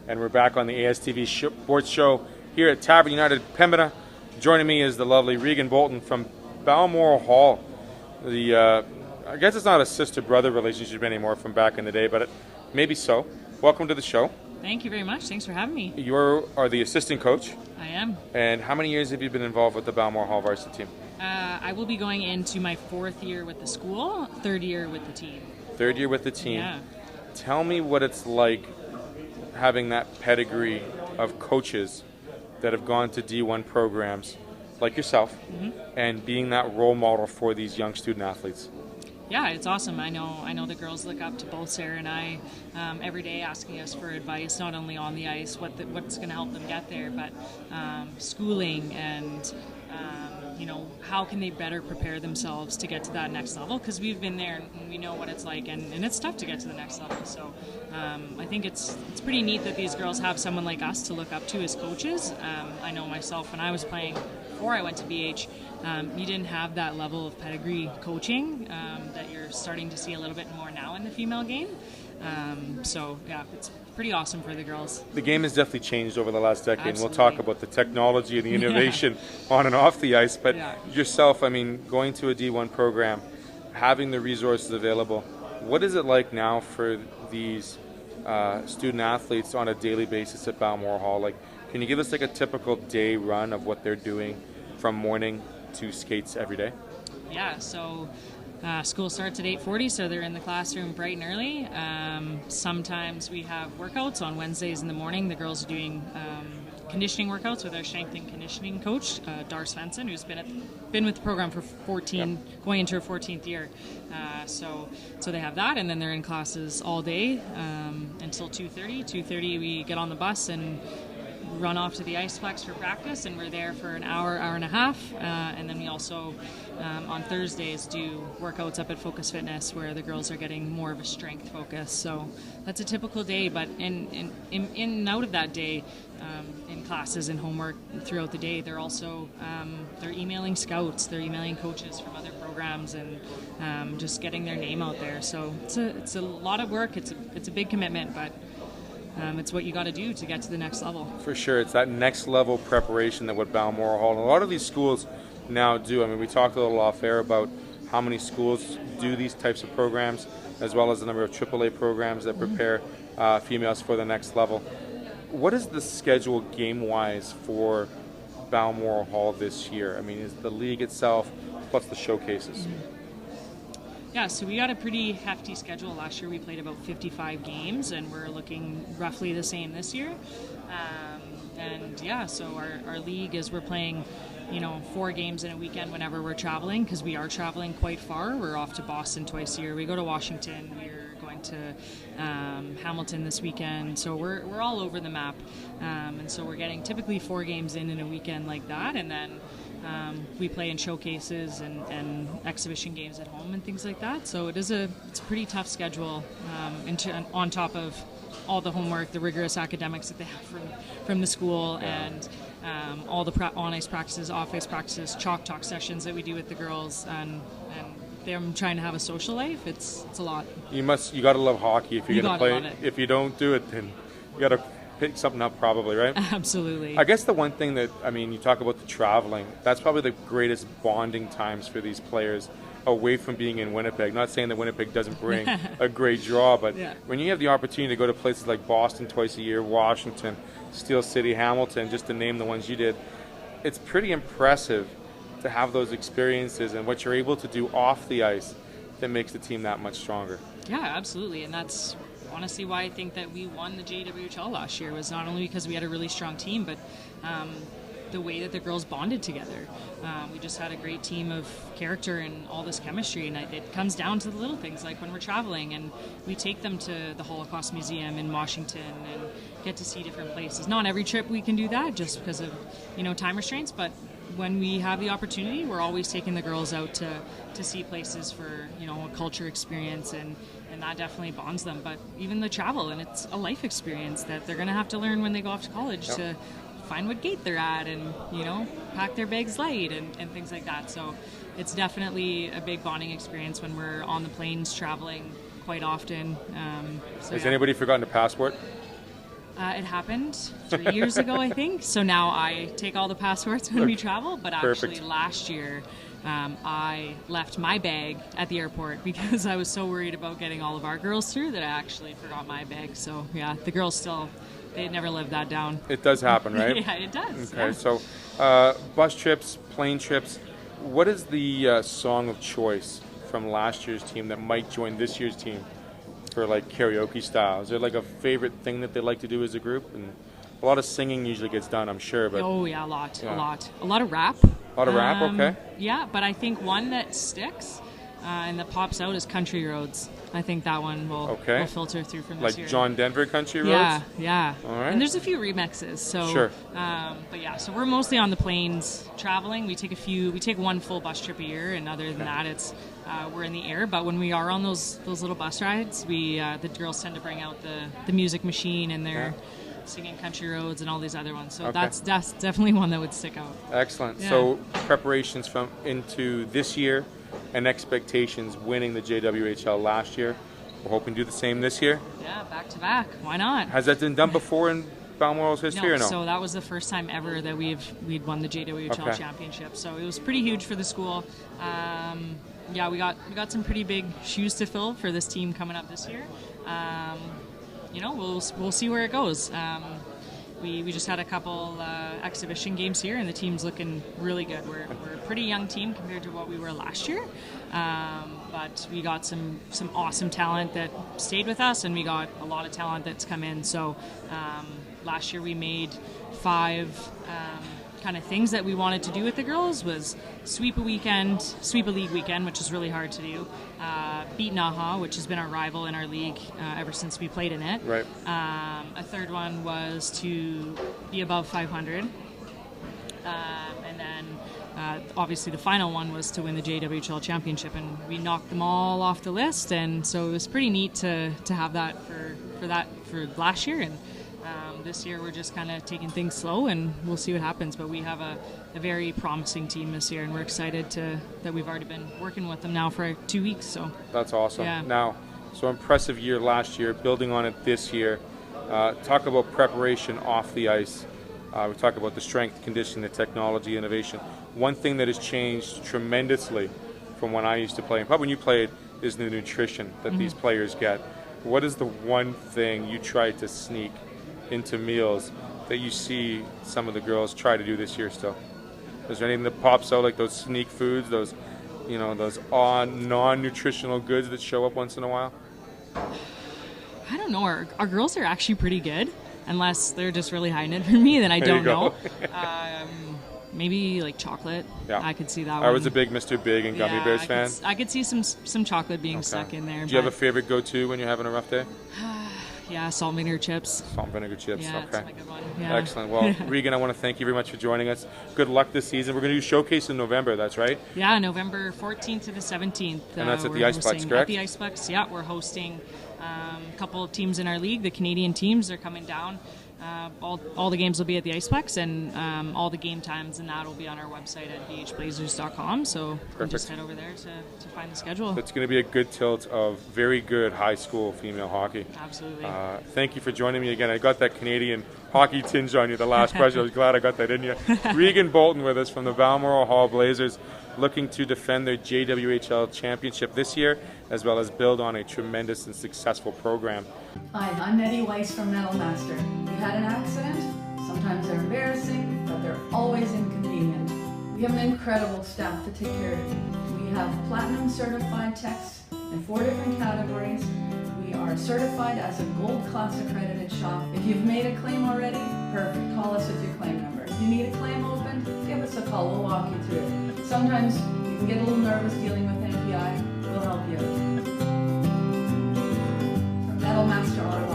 and we're back on the ASTV Sports Show here at Tavern United Pembina. Joining me is the lovely Regan Boulton from Balmoral Hall. I guess it's not a sister-brother relationship anymore from back in the day, but maybe so. Welcome to the show. Thank you very much. Thanks for having me. You are the assistant coach. I am. And how many years have you been involved with the Balmoral Hall varsity team? I will be going into my 4th year with the school, 3rd year with the team. 3rd year with the team. Yeah. Tell me what it's like having that pedigree of coaches that have gone to D1 programs like yourself, and being that role model for these young student athletes. Yeah, it's awesome. I know the girls look up to both Sarah and I every day, asking us for advice, not only on the ice, what's going to help them get there, but schooling and how can they better prepare themselves to get to that next level, because we've been there and we know what it's like, and it's tough to get to the next level. So I think it's pretty neat that these girls have someone like us to look up to as coaches. I know myself, when I was playing before I went to BH, you didn't have that level of pedigree coaching that you're starting to see a little bit more now in the female game. So yeah, it's pretty awesome for the girls. The game has definitely changed over the last decade. Absolutely. And we'll talk about the technology and the innovation on and off the ice. But yourself, I mean, going to a D1 program, having the resources available, what is it like now for these student athletes on a daily basis at Balmoral Hall? Like, can you give us like a typical day run of what they're doing from morning to skates every day? Yeah, so school starts at 8:40, so they're in the classroom bright and early. Sometimes we have workouts on Wednesdays in the morning. The girls are doing conditioning workouts with our strength and conditioning coach, Dar Svensson, who's been with the program for 14, going into her 14th year. So they have that, and then they're in classes all day until 2:30. 2:30 we get on the bus and run off to the Iceplex for practice, and we're there for an hour and a half, and then we also on Thursdays do workouts up at Focus Fitness, where the girls are getting more of a strength focus. So that's a typical day, but in and out of that day, in classes and homework throughout the day, they're also they're emailing scouts, they're emailing coaches from other programs, and just getting their name out there. So it's a lot of work. It's a big commitment, but it's what you got to do to get to the next level. For sure. It's that next level preparation that what Balmoral Hall and a lot of these schools now do. I mean, we talked a little off air about how many schools do these types of programs, as well as the number of AAA programs that prepare females for the next level. What is the schedule game-wise for Balmoral Hall this year? I mean, is the league itself plus the showcases? Yeah, so we got a pretty hefty schedule. Last year we played about 55 games, and we're looking roughly the same this year. So our league is we're playing 4 games in a weekend whenever we're traveling, because we are traveling quite far. We're off to Boston twice a year. We go to Washington. We're going to Hamilton this weekend. So we're all over the map. And so we're getting typically 4 games in a weekend like that. And then we play in showcases and exhibition games at home and things like that. So it's a pretty tough schedule on top of all the homework, the rigorous academics that they have from the school, and all the on-ice practices, off-ice practices, chalk talk sessions that we do with the girls, and them trying to have a social life. It's a lot. You got to love hockey if you're going to play. Love it. If you don't do it, then you got to pick something up probably, right? Absolutely. I guess the one thing that, I mean, you talk about the traveling, that's probably the greatest bonding times for these players away from being in Winnipeg. Not saying that Winnipeg doesn't bring a great draw, but when you have the opportunity to go to places like Boston twice a year, Washington, Steel City, Hamilton, just to name the ones you did, it's pretty impressive to have those experiences and what you're able to do off the ice that makes the team that much stronger. Yeah, absolutely, and that's honestly why I think that we won the JWHL last year, was not only because we had a really strong team, but the way that the girls bonded together. We just had a great team of character and all this chemistry, and it comes down to the little things, like when we're traveling and we take them to the Holocaust Museum in Washington and get to see different places. Not every trip we can do that just because of time restraints, but when we have the opportunity, we're always taking the girls out to see places for a culture experience, and that definitely bonds them. But even the travel, and it's a life experience that they're going to have to learn when they go off to college to find what gate they're at, and pack their bags light and things like that. So it's definitely a big bonding experience when we're on the planes traveling quite often. Has anybody forgotten a passport? It happened 3 years ago, I think. So now I take all the passports when we travel. But actually, last year, I left my bag at the airport because I was so worried about getting all of our girls through that I actually forgot my bag. So yeah, the girls still, they never lived that down. It does happen, right? Yeah, it does. Okay, yeah. so bus trips, plane trips. What is the song of choice from last year's team that might join this year's team for like karaoke style? Is there like a favorite thing that they like to do as a group? And a lot of singing usually gets done, I'm sure. But oh yeah, a lot of rap. A lot of rap, okay. Yeah, but I think one that sticks and that pops out is Country Roads. I think that one will filter through from this year. Like John Denver Country Roads? Yeah. All right. And there's a few remixes. So, sure. But yeah, so we're mostly on the plains traveling. We take one full bus trip a year, and other than that, it's we're in the air. But when we are on those little bus rides, the girls tend to bring out the music machine and they're singing Country Roads and all these other ones. So that's definitely one that would stick out. Excellent. Yeah. So preparations into this year and expectations winning the JWHL last year. We're hoping to do the same this year. Yeah, back to back. Why not? Has that been done before in Balmoral's history or no? So that was the first time ever that we'd won the JWHL championship. So it was pretty huge for the school. Yeah, we got some pretty big shoes to fill for this team coming up this year. We'll see where it goes. We just had a couple exhibition games here, and the team's looking really good. We're a pretty young team compared to what we were last year, but we got some awesome talent that stayed with us, and we got a lot of talent that's come in. So last year we made 5 kind of things that we wanted to do with the girls was sweep a league weekend, which is really hard to do, beat Naha, which has been our rival in our league ever since we played in it. Right. A third one was to be above 500, and then obviously the final one was to win the JWHL championship, and we knocked them all off the list, and so it was pretty neat to have that for last year. And this year we're just kind of taking things slow, and we'll see what happens. But we have a very promising team this year, and we're excited that we've already been working with them now for 2 weeks. So that's awesome. Yeah. Now, so impressive year last year, building on it this year. Talk about preparation off the ice. We talk about the strength, conditioning, the technology, innovation. One thing that has changed tremendously from when I used to play, and probably when you played, is the nutrition that these players get. What is the one thing you try to sneak into meals that you see some of the girls try to do this year still? Is there anything that pops out, like those sneak foods, those non-nutritional goods that show up once in a while? I don't know. Our girls are actually pretty good, unless they're just really hiding it from me, then I don't know. Maybe like chocolate. Yeah. I could see that one. I was a big Mr. Big and Gummy Bears fan. I could see some chocolate being stuck in there. Do you have a favorite go-to when you're having a rough day? Yeah, salt and vinegar chips. Salt and vinegar chips, yeah, okay. That's my good one. Yeah. Excellent. Well, Regan, I want to thank you very much for joining us. Good luck this season. We're going to do Showcase in November, that's right? Yeah, November 14th to the 17th. And that's at the Iceplex, correct? At the Iceplex, yeah. We're hosting a couple of teams in our league. The Canadian teams are coming down. All the games will be at the Iceplex, and all the game times and that will be on our website at bhblazers.com. So you can just head over there to find the schedule. It's going to be a good tilt of very good high school female hockey. Absolutely. Thank you for joining me again. I got that Canadian hockey tinge on you the last question. I was glad I got that in you. Regan Boulton with us from the Balmoral Hall Blazers, looking to defend their JWHL championship this year, as well as build on a tremendous and successful program. Hi, I'm Nettie Weiss from Metalmaster. You had an accident? Sometimes they're embarrassing, but they're always inconvenient. We have an incredible staff to take care of you. We have platinum certified techs in 4 different categories. We are certified as a gold class accredited shop. If you've made a claim already, perfect. Call us with your claim number. If you need a claim opened, give us a call. We'll walk you through it. Sometimes you can get a little nervous dealing with NPI. We'll help you. Metalmaster Auto